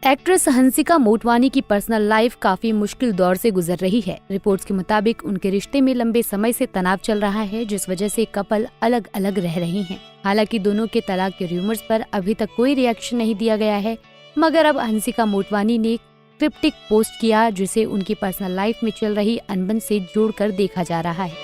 Actress Hansika Motwani की personal life काफी मुश्किल दौर से गुजर रही है। रिपोर्ट्स के मुताबिक उनके रिश्ते में लंबे समय से तनाव चल रहा है, जिस वजह से कपल अलग अलग रह रहे हैं। हालांकि दोनों के तलाक के रूमर्स पर अभी तक कोई रिएक्शन नहीं दिया गया है, मगर अब हंसिका मोटवानी ने क्रिप्टिक पोस्ट किया, जिसे उनकी पर्सनल लाइफ में चल रही अनबन से जोड़कर देखा जा रहा है।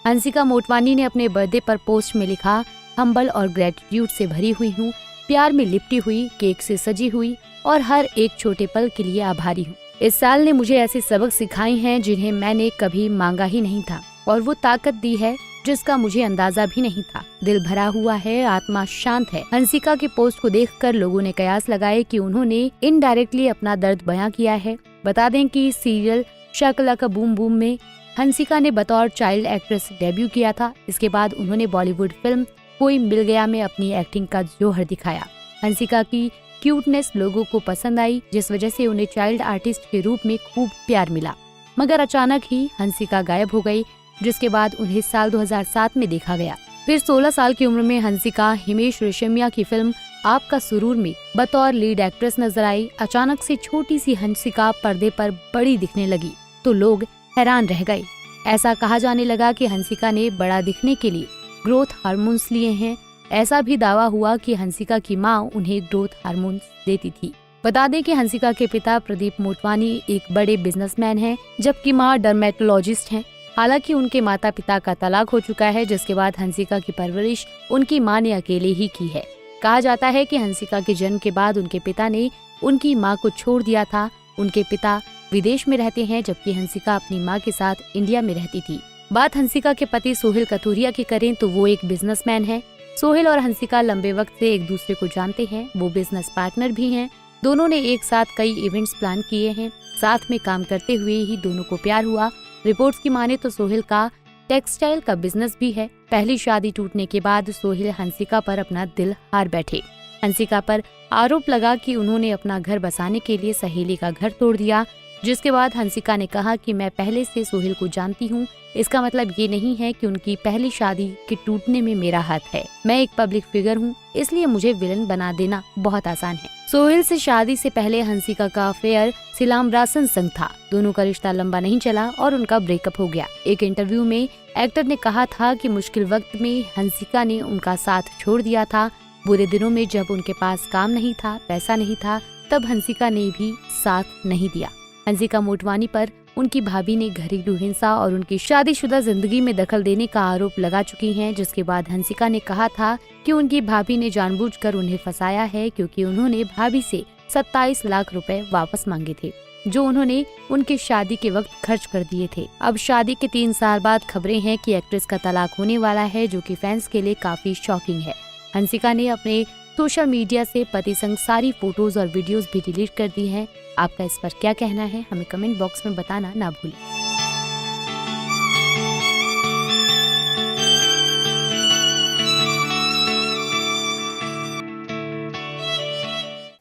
हंसिका मोटवानी ने अपने बर्थडे पर पोस्ट में लिखा, हम्बल और ग्रेटिट्यूड से भरी हुई हूँ, प्यार में लिपटी हुई, केक से सजी हुई और हर एक छोटे पल के लिए आभारी हूँ। इस साल ने मुझे ऐसे सबक सिखाए हैं जिन्हें मैंने कभी मांगा ही नहीं था, और वो ताकत दी है जिसका मुझे अंदाजा भी नहीं था। दिल भरा हुआ है, आत्मा शांत है। हंसिका के पोस्ट को देखकर लोगों ने कयास लगाए कि उन्होंने इनडायरेक्टली अपना दर्द बयां किया है। बता दें कि सीरियल शकला का बूम बूम में हंसिका ने बतौर चाइल्ड एक्ट्रेस डेब्यू किया था। इसके बाद उन्होंने बॉलीवुड फिल्म कोई मिल गया में अपनी एक्टिंग का जोहर दिखाया। हंसिका की क्यूटनेस लोगों को पसंद आई, जिस वजह से उन्हें चाइल्ड आर्टिस्ट के रूप में खूब प्यार मिला। मगर अचानक ही हंसिका गायब हो गई, जिसके बाद उन्हें साल 2007 में देखा गया। फिर 16 साल की उम्र में हंसिका हिमेश रेशमिया की फिल्म आपका सुरूर में बतौर लीड एक्ट्रेस नजर आई। अचानक से छोटी सी हंसिका पर्दे पर बड़ी दिखने लगी तो लोग हैरान रह गए। ऐसा कहा जाने लगा कि हंसिका ने बड़ा दिखने के लिए ग्रोथ हार्मोन्स लिए हैं। ऐसा भी दावा हुआ कि हंसिका की मां उन्हें ग्रोथ हार्मोन्स देती थी। बता दें कि हंसिका के पिता प्रदीप मोटवानी एक बड़े बिजनेसमैन हैं, जबकि मां डर्मेटोलॉजिस्ट हैं। हालांकि उनके माता पिता का तलाक हो चुका है, जिसके बाद हंसिका की परवरिश उनकी मां ने अकेले ही की है। कहा जाता है कि हंसिका के जन्म के बाद उनके पिता ने उनकी मां को छोड़ दिया था। उनके पिता विदेश में रहते हैं, जबकि हंसिका अपनी मां के साथ इंडिया में रहती थी। बात हंसिका के पति सोहेल कथूरिया की करें तो वो एक बिजनेसमैन है। सोहेल और हंसिका लंबे वक्त से एक दूसरे को जानते हैं। वो बिजनेस पार्टनर भी हैं। दोनों ने एक साथ कई इवेंट्स प्लान किए हैं। साथ में काम करते हुए ही दोनों को प्यार हुआ। रिपोर्ट्स की माने तो सोहेल का टेक्सटाइल का बिजनेस भी है। पहली शादी टूटने के बाद सोहेल हंसिका पर अपना दिल हार बैठे। हंसिका पर आरोप लगा कि उन्होंने अपना घर बसाने के लिए सहेली का घर तोड़ दिया, जिसके बाद हंसिका ने कहा कि मैं पहले से सोहेल को जानती हूँ। इसका मतलब ये नहीं है कि उनकी पहली शादी के टूटने में मेरा हाथ है। मैं एक पब्लिक फिगर हूँ, इसलिए मुझे विलन बना देना बहुत आसान है। सोहेल से शादी से पहले हंसिका का अफेयर सिलाम रासन संग था। दोनों का रिश्ता लंबा नहीं चला और उनका ब्रेकअप हो गया। एक इंटरव्यू में एक्टर ने कहा था कि मुश्किल वक्त में हंसिका ने उनका साथ छोड़ दिया था। बुरे दिनों में जब उनके पास काम नहीं था, पैसा नहीं था, तब हंसिका ने भी साथ नहीं दिया। हंसिका मोटवानी पर उनकी भाभी ने घरेलू हिंसा और उनकी शादीशुदा जिंदगी में दखल देने का आरोप लगा चुकी हैं, जिसके बाद हंसिका ने कहा था कि उनकी भाभी ने जानबूझकर उन्हें फंसाया है, क्योंकि उन्होंने भाभी से 27 लाख रुपए वापस मांगे थे, जो उन्होंने उनकी शादी के वक्त खर्च कर दिए थे। अब शादी के 3 साल बाद खबरें हैं कि एक्ट्रेस का तलाक होने वाला है, जो कि फैंस के लिए काफी शॉकिंग है। हंसिका ने अपने सोशल मीडिया से पति संग सारी फोटोज और वीडियोस भी डिलीट कर दी हैं। आपका इस पर क्या कहना है, हमें कमेंट बॉक्स में बताना ना भूलें।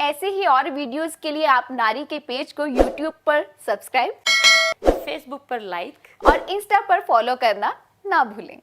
ऐसे ही और वीडियोस के लिए आप नारी के पेज को YouTube पर सब्सक्राइब, फेसबुक पर लाइक और इंस्टा पर फॉलो करना ना भूलें।